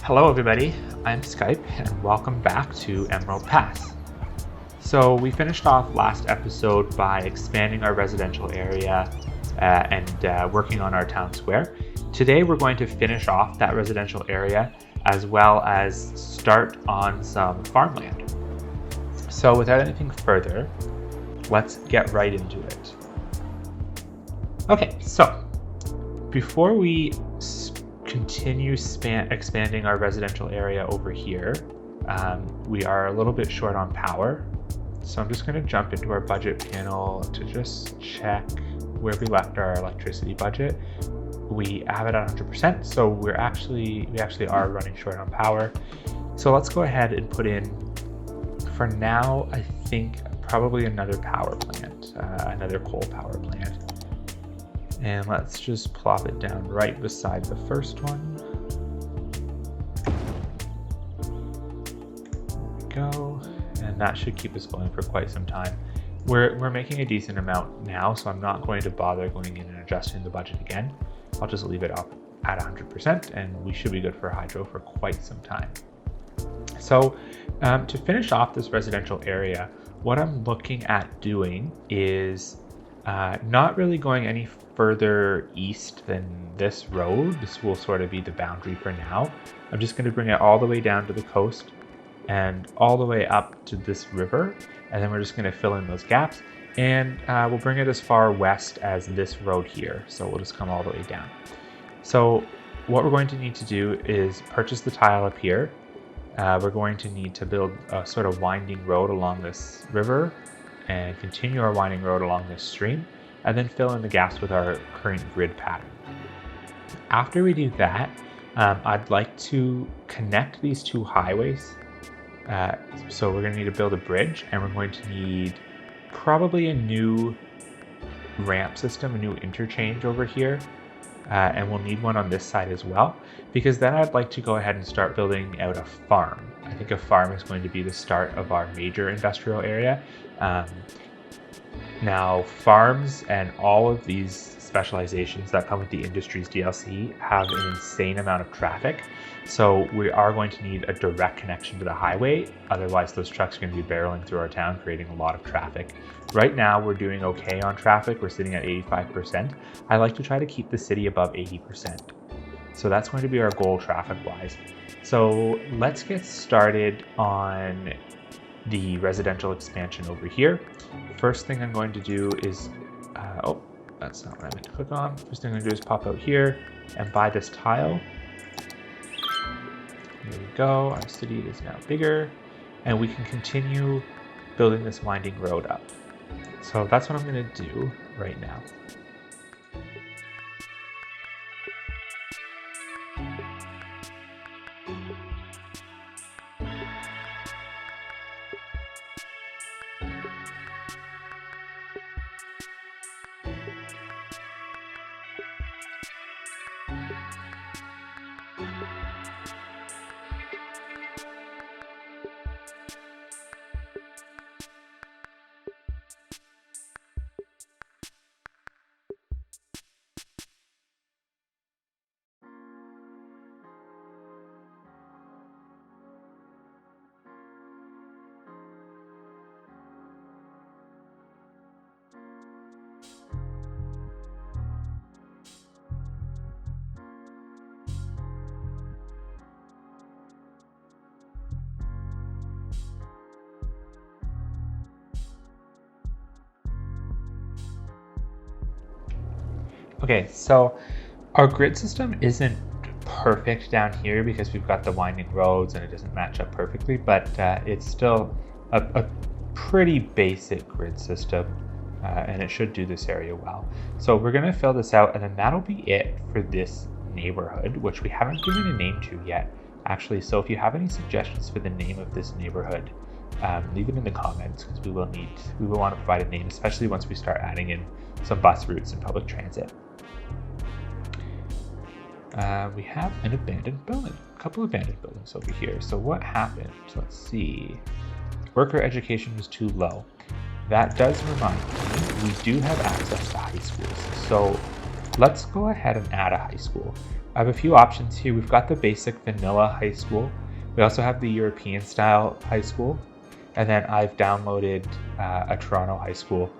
Hello everybody, I'm Skype and welcome back to Emerald Pass. So we finished off last episode by expanding our residential area and working on our town square. Today we're going to finish off that residential area as well as start on some farmland. So without anything further, let's get right into it. Okay, so before we continue expanding our residential area over here, we are a little bit short on power. So I'm just going to jump into our budget panel to just check where we left our electricity budget. We have it at 100%, so we actually are running short on power. So let's go ahead and put in, for now, I think probably another power plant, another coal power plant. And let's just plop it down right beside the first one. There we go. And that should keep us going for quite some time. We're making a decent amount now, so I'm not going to bother going in and adjusting the budget again. I'll just leave it up at 100% and we should be good for hydro for quite some time. So to finish off this residential area, what I'm looking at doing is not really going any further east than this road. This will sort of be the boundary for now. I'm just going to bring it all the way down to the coast and all the way up to this river, and then we're just going to fill in those gaps, and we'll bring it as far west as this road here. So we'll just come all the way down. So what we're going to need to do is purchase the tile up here. We're going to need to build a sort of winding road along this river and continue our winding road along this stream, and then fill in the gaps with our current grid pattern. After we do that, I'd like to connect these two highways. So we're going to need to build a bridge, and we're going to need probably a new ramp system, a new interchange over here. And we'll need one on this side as well, because then I'd like to go ahead and start building out a farm. I think a farm is going to be the start of our major industrial area. Now, farms and all of these specializations that come with the Industries DLC have an insane amount of traffic. So we are going to need a direct connection to the highway. Otherwise, those trucks are going to be barreling through our town, creating a lot of traffic. Right now, we're doing okay on traffic. We're sitting at 85%. I like to try to keep the city above 80%. So that's going to be our goal traffic-wise. So let's get started on the residential expansion over here. First thing I'm going to do is, oh, that's not what I meant to click on. First thing I'm going to do is pop out here and buy this tile. There we go, our city is now bigger, and we can continue building this winding road up. So that's what I'm going to do right now. Okay, so our grid system isn't perfect down here because we've got the winding roads and it doesn't match up perfectly, but it's still a pretty basic grid system, and it should do this area well. So we're going to fill this out, and then that'll be it for this neighborhood, which we haven't given a name to yet, actually. So if you have any suggestions for the name of this neighborhood, leave them in the comments, because we will want to provide a name, especially once we start adding in some bus routes and public transit. We have an abandoned building, a couple abandoned buildings over here. So what happened? Let's see. Worker education was too low. That does remind me, we do have access to high schools. So let's go ahead and add a high school. I have a few options here. We've got the basic vanilla high school. We also have the European style high school. And then I've downloaded a Toronto high school.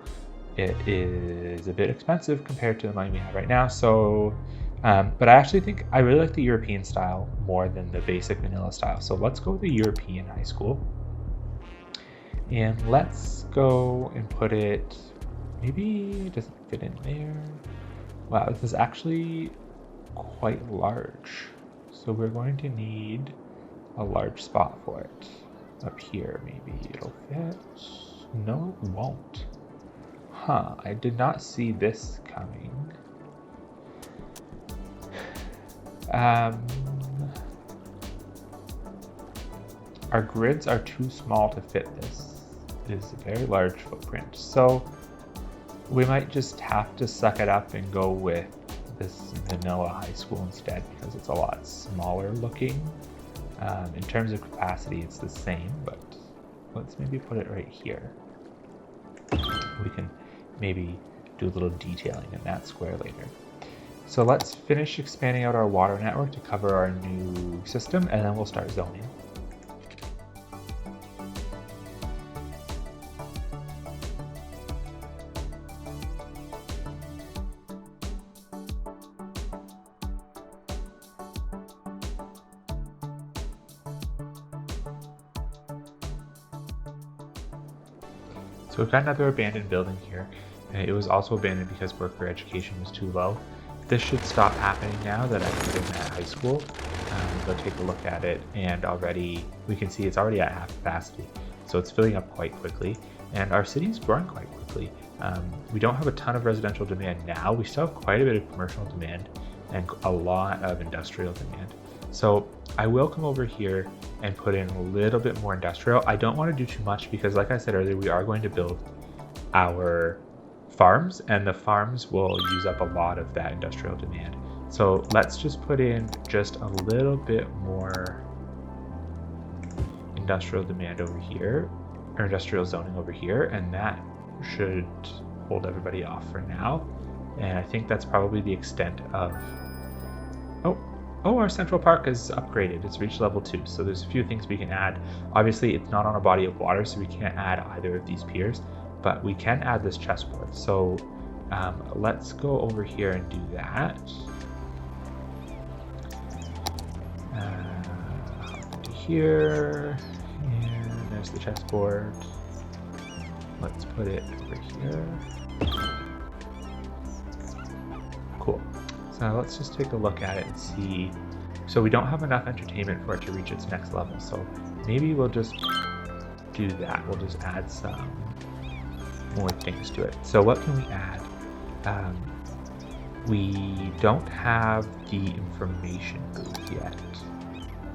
It is a bit expensive compared to the money we have right now. So, but I actually think I really like the European style more than the basic vanilla style. So let's go with the European high school. And let's go and put it, maybe it doesn't fit in there. Wow, this is actually quite large. So we're going to need a large spot for it. Up here, maybe it'll fit. No, it won't. Huh, I did not see this coming. Our grids are too small to fit this. It is a very large footprint. So we might just have to suck it up and go with this vanilla high school instead, because it's a lot smaller looking. In terms of capacity, it's the same, but let's maybe put it right here. We can maybe do a little detailing in that square later. So let's finish expanding out our water network to cover our new system, and then we'll start zoning. So we've got another abandoned building here. It was also abandoned because worker education was too low. This should stop happening now that I put in that high school. Go take a look at it, and already we can see it's already at half capacity. So it's filling up quite quickly, and our city is growing quite quickly. We don't have a ton of residential demand now. We still have quite a bit of commercial demand and a lot of industrial demand. So I will come over here and put in a little bit more industrial. I don't want to do too much because, like I said earlier, we are going to build our farms, and the farms will use up a lot of that industrial demand. So let's just put in just a little bit more industrial demand over here, or industrial zoning over here, and that should hold everybody off for now. And I think that's probably the extent of... Oh, our Central Park is upgraded. It's reached level 2, so there's a few things we can add. Obviously, it's not on a body of water, so we can't add either of these piers, but we can add this chessboard. So let's go over here and do that. To here, and there's the chessboard. Let's put it over here. Cool. So let's just take a look at it and see. So we don't have enough entertainment for it to reach its next level. So maybe we'll just do that. We'll just add some more things to it. So what can we add? We don't have the information booth yet.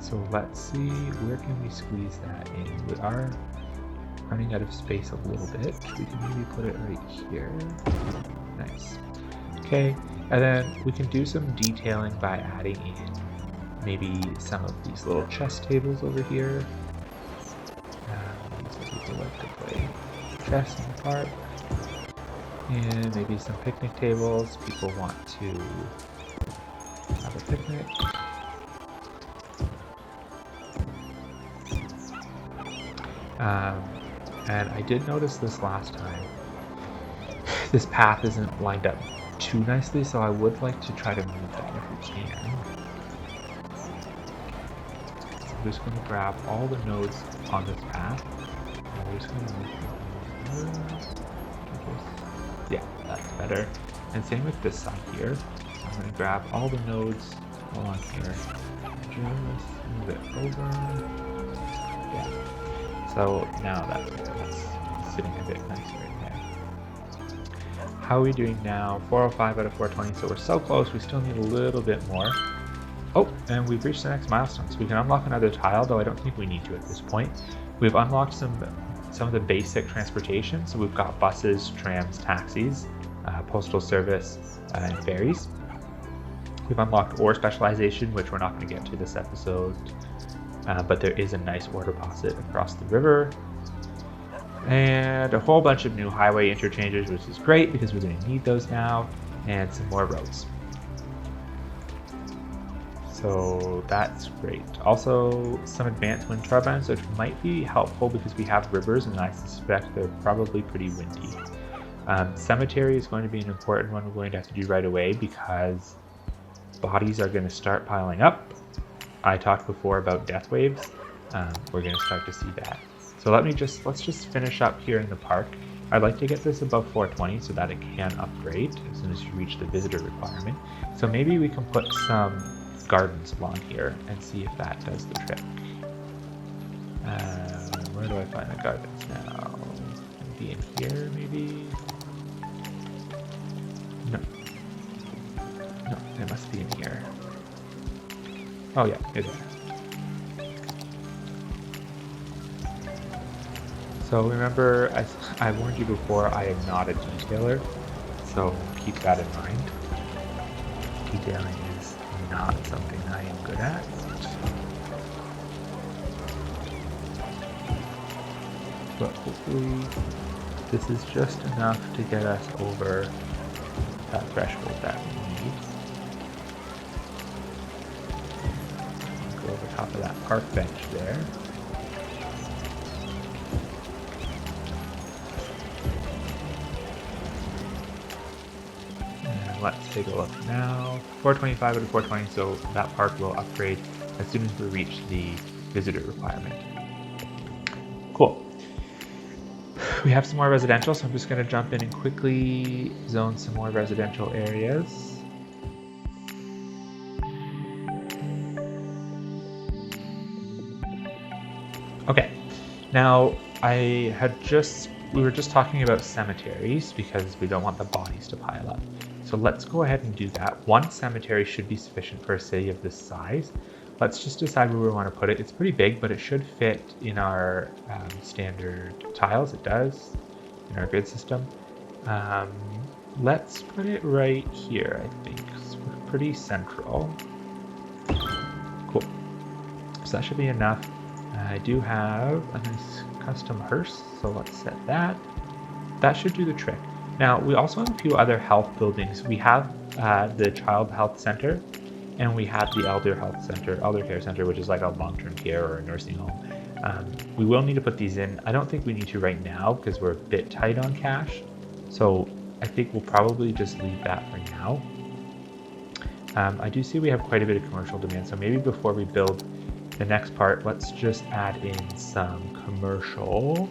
So let's see, where can we squeeze that in? We are running out of space a little bit. We can maybe put it right here. Nice. Okay. And then we can do some detailing by adding in maybe some of these little chess tables over here. So people like to play chess in the park. And maybe some picnic tables. People want to have a picnic. And I did notice this last time. This path isn't lined up too nicely, so I would like to try to move that if we can. So I'm just going to grab all the nodes on this path. And we're just going to move them. Yeah, that's better. And same with this side here. I'm going to grab all the nodes along here. Just move it over. Yeah. So now that's sitting a bit nicer right there. How are we doing now? 405 out of 420, so we're so close. We still need a little bit more. Oh, and we've reached the next milestone, so we can unlock another tile, though I don't think we need to at this point. We've unlocked some of the basic transportation, so we've got buses, trams, taxis, postal service, and ferries. We've unlocked ore specialization, which we're not going to get to this episode, but there is a nice ore deposit across the river. And a whole bunch of new highway interchanges, which is great because we're going to need those now, and some more roads. So that's great. Also, some advanced wind turbines, which might be helpful because we have rivers and I suspect they're probably pretty windy. Cemetery is going to be an important one we're going to have to do right away because bodies are going to start piling up. I talked before about death waves. We're going to start to see that. So let's just finish up here in the park. I'd like to get this above 420 so that it can upgrade as soon as you reach the visitor requirement. So maybe we can put some gardens along here and see if that does the trick. Where do I find the gardens now? Maybe in here, maybe? No. No, they must be in here. Oh yeah, it is. So remember, as I warned you before, I am not a detailer, so keep that in mind. Detailing is not something I am good at. But hopefully this is just enough to get us over that threshold that we need. Go over top of that park bench there. Let's take a look now. 425 out of 420, so that park will upgrade as soon as we reach the visitor requirement. Cool. We have some more residential, so I'm just going to jump in and quickly zone some more residential areas. Okay, now we were just talking about cemeteries because we don't want the bodies to pile up. So let's go ahead and do that. One cemetery should be sufficient for a city of this size. Let's just decide where we want to put it. It's pretty big, but it should fit in our standard tiles. It does in our grid system. Let's put it right here, I think. So we're pretty central. Cool. So that should be enough. I do have a nice custom hearse, so let's set that. That should do the trick. Now, we also have a few other health buildings. We have the Child Health Center, and we have the Elder Care Center, which is like a long-term care or a nursing home. We will need to put these in. I don't think we need to right now because we're a bit tight on cash. So I think we'll probably just leave that for now. I do see we have quite a bit of commercial demand, so maybe before we build the next part, let's just add in some commercial.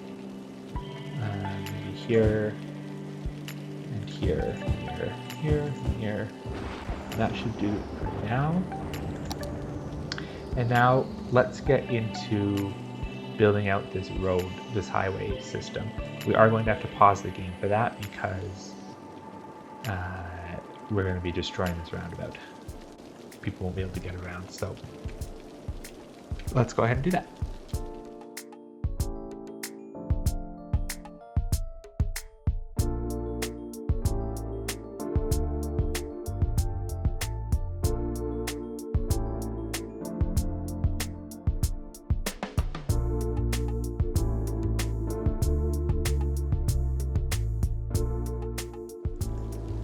Maybe here. Here, here, here, here. That should do it for now. And now let's get into building out this highway system. We are going to have to pause the game for that because we're going to be destroying this roundabout. People won't be able to get around, so let's go ahead and do that.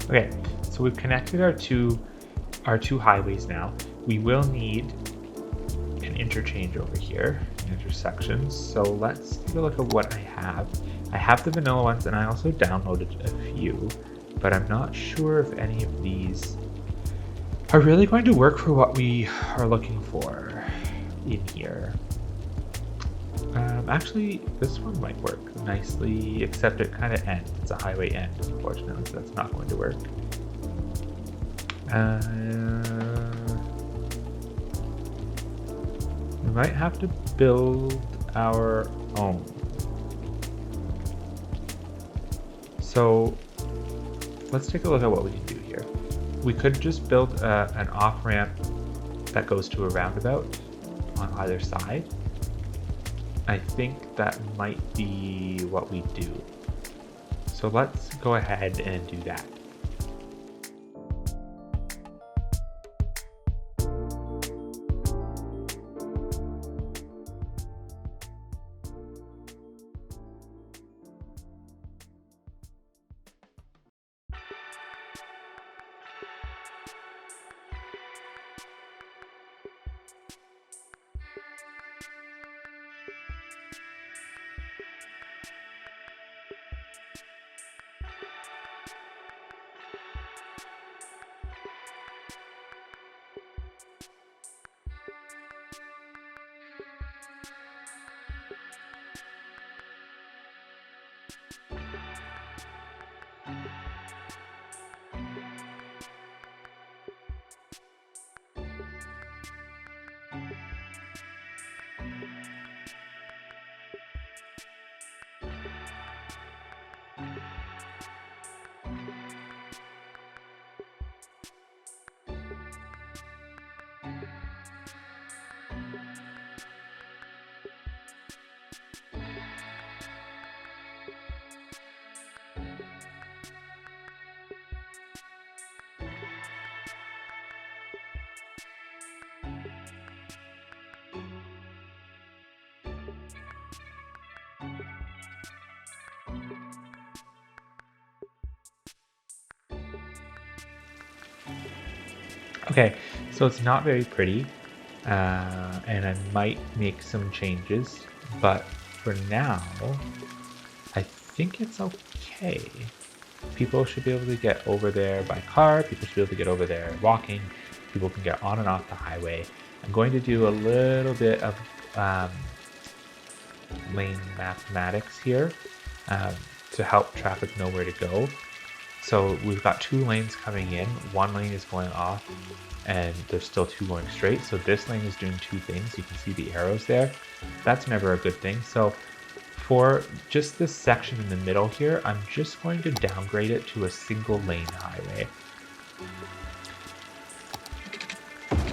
Okay, so we've connected our two highways now. We will need an interchange over here, intersections. So let's take a look at what I have. I have the vanilla ones and I also downloaded a few, but I'm not sure if any of these are really going to work for what we are looking for in here. Actually, this one might work nicely, except it kind of ends. It's a highway end, unfortunately, so that's not going to work. We might have to build our own. So let's take a look at what we can do here. We could just build an off-ramp that goes to a roundabout on either side. I think that might be what we do. So let's go ahead and do that. Okay, so it's not very pretty, and I might make some changes, but for now, I think it's okay. People should be able to get over there by car, people should be able to get over there walking, people can get on and off the highway. I'm going to do a little bit of lane mathematics here to help traffic know where to go. So we've got 2 lanes coming in, 1 lane is going off, and there's still 2 going straight. So this lane is doing 2 things. You can see the arrows there. That's never a good thing. So for just this section in the middle here, I'm just going to downgrade it to a single lane highway.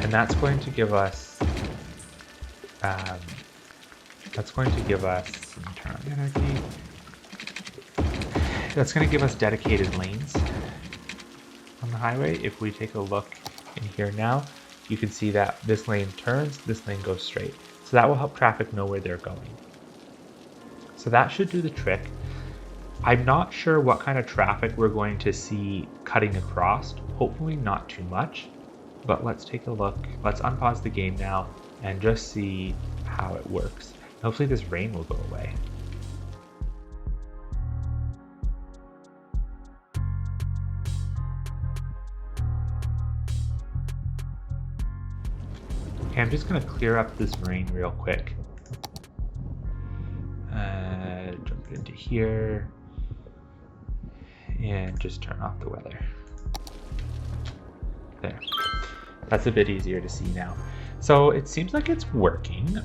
And that's going to give us, let me turn on anarchy. That's going to give us dedicated lanes on the highway. If we take a look in here now, you can see that this lane turns, this lane goes straight. So that will help traffic know where they're going. So that should do the trick. I'm not sure what kind of traffic we're going to see cutting across. Hopefully not too much, but let's take a look. Let's unpause the game now and just see how it works. Hopefully this rain will go away. Okay, I'm just going to clear up this rain real quick. Jump into here and just turn off the weather. There. That's a bit easier to see now. So it seems like it's working.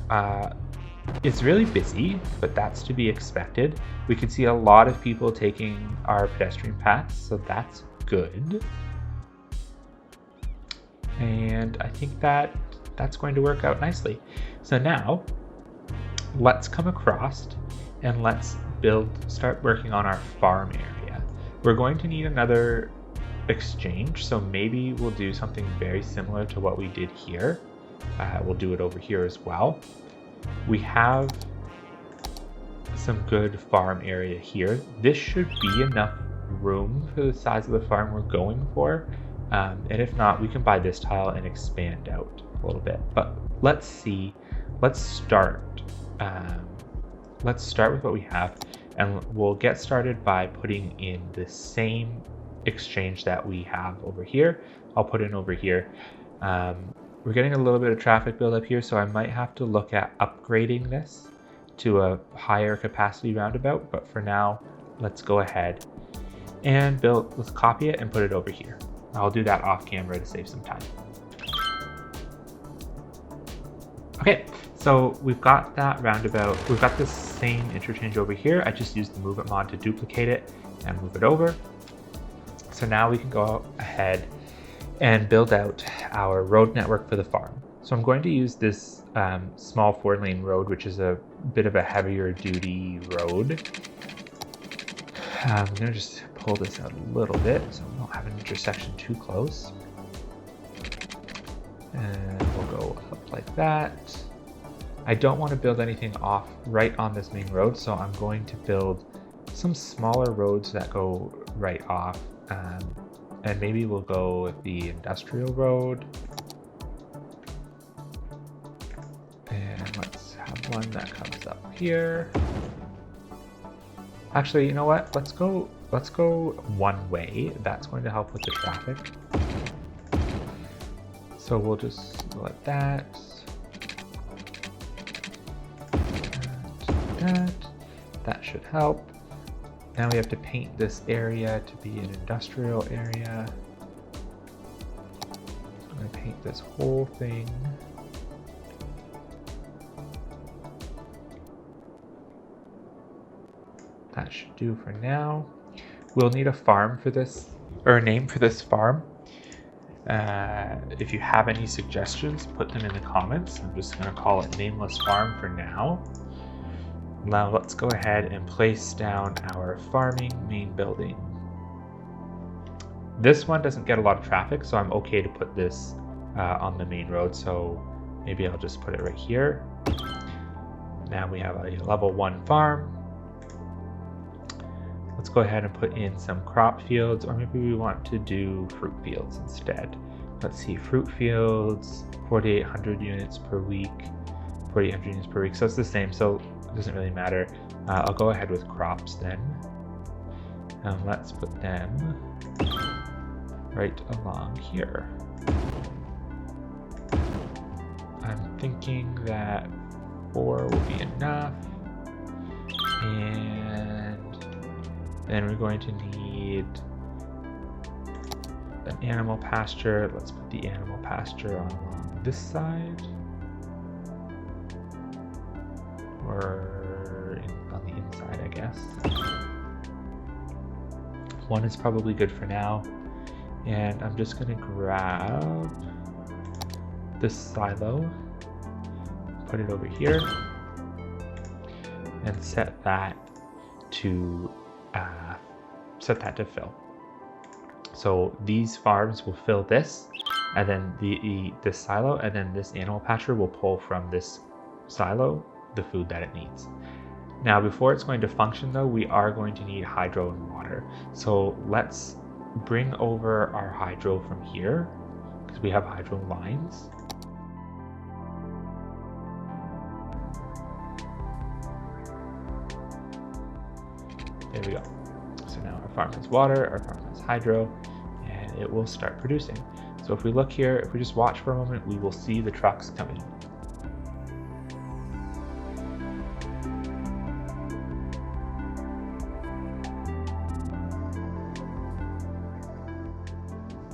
It's really busy, but that's to be expected. We can see a lot of people taking our pedestrian paths, so that's good. And I think that that's going to work out nicely. So now let's come across and let's start working on our farm area. We're going to need another exchange, so maybe we'll do something very similar to what we did here. We'll do it over here as well. We have some good farm area here. This should be enough room for the size of the farm we're going for. And if not, we can buy this tile and expand out a little bit. But let's see. Let's start with what we have, and we'll get started by putting in the same exchange that we have over here. I'll put in over here. We're getting a little bit of traffic build up here, so I might have to look at upgrading this to a higher capacity roundabout, but for now, let's go ahead and let's copy it and put it over here. I'll do that off camera to save some time. Okay, so we've got that roundabout. We've got this same interchange over here. I just used the move it mod to duplicate it and move it over. So now we can go ahead and build out our road network for the farm. So I'm going to use this small 4-lane road, which is a bit of a heavier duty road. I'm gonna just pull this out a little bit so we don't have an intersection too close. And we'll go up like that. I don't want to build anything off right on this main road, so I'm going to build some smaller roads that go right off. And maybe we'll go with the industrial road. And let's have one that comes up here. Actually, you know what? Let's go one way. That's going to help with the traffic. So we'll just let that. That should help. Now we have to paint this area to be an industrial area. I'm going to paint this whole thing. That should do for now. We'll need a farm for this, or a name for this farm. If you have any suggestions, put them in the comments. I'm just going to call it Nameless Farm for now. Now let's go ahead and place down our farming main building. This one doesn't get a lot of traffic, so I'm okay to put this on the main road. So maybe I'll just put it right here. Now we have a level 1 farm. Let's go ahead and put in some crop fields, or maybe we want to do fruit fields instead. let's see, fruit fields, 4,800 units per week, 4,800 units per week. So it's the same, so it doesn't really matter. I'll go ahead with crops then. And let's put them right along here. I'm thinking that 4 will be enough. And then we're going to need an animal pasture. Let's put the animal pasture on along this side. Or on the inside, I guess. 1 is probably good for now. And I'm just gonna grab this silo, put it over here, and set that to fill. So these farms will fill this, and then this silo, and then this animal pasture will pull from this silo the food that it needs. Now, before it's going to function though, we are going to need hydro and water. So let's bring over our hydro from here, because we have hydro lines. There we go. So now our farm has water, our farm has hydro, and it will start producing. So if we look here, if we just watch for a moment, we will see the trucks coming.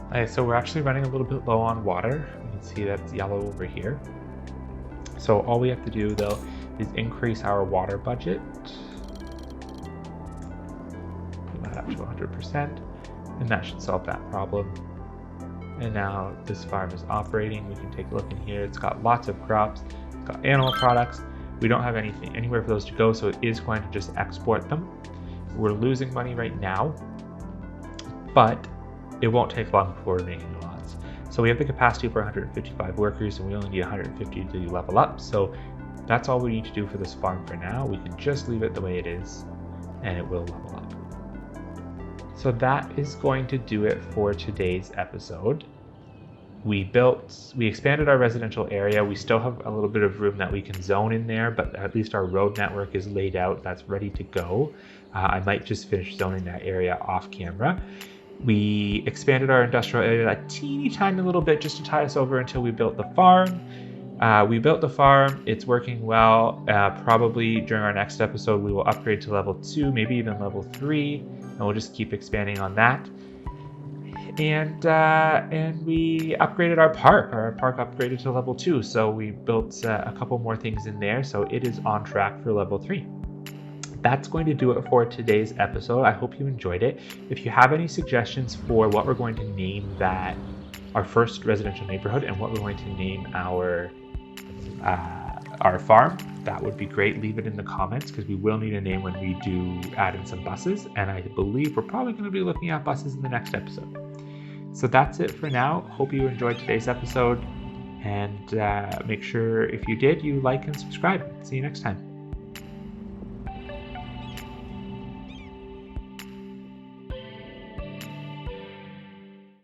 Okay, so we're actually running a little bit low on water. You can see that it's yellow over here. So all we have to do though is increase our water budget. Put that up to 100%, and that should solve that problem. And now this farm is operating. We can take a look in here. It's got lots of crops. It's got animal products. We don't have anywhere for those to go, so it is going to just export them. We're losing money right now, but it won't take long before we're making lots. So we have the capacity for 155 workers, and we only need 150 to level up. So that's all we need to do for this farm for now. We can just leave it the way it is, and it will level up. So that is going to do it for today's episode. We expanded our residential area. We still have a little bit of room that we can zone in there, but at least our road network is laid out. That's ready to go. I might just finish zoning that area off camera. We expanded our industrial area a teeny tiny little bit just to tie us over until we built the farm. We built the farm. It's working well. Probably during our next episode, we will upgrade to level 2, maybe even level 3, and we'll just keep expanding on that. And we upgraded our park. Our park upgraded to level 2, so we built a couple more things in there, so it is on track for level 3. That's going to do it for today's episode. I hope you enjoyed it. If you have any suggestions for what we're going to name our first residential neighborhood and what we're going to name our farm, that would be great. Leave it in the comments, because we will need a name when we do add in some buses, and I believe we're probably going to be looking at buses in the next episode. So that's it for now. Hope you enjoyed today's episode, and make sure if you did, you like and subscribe. See you next time.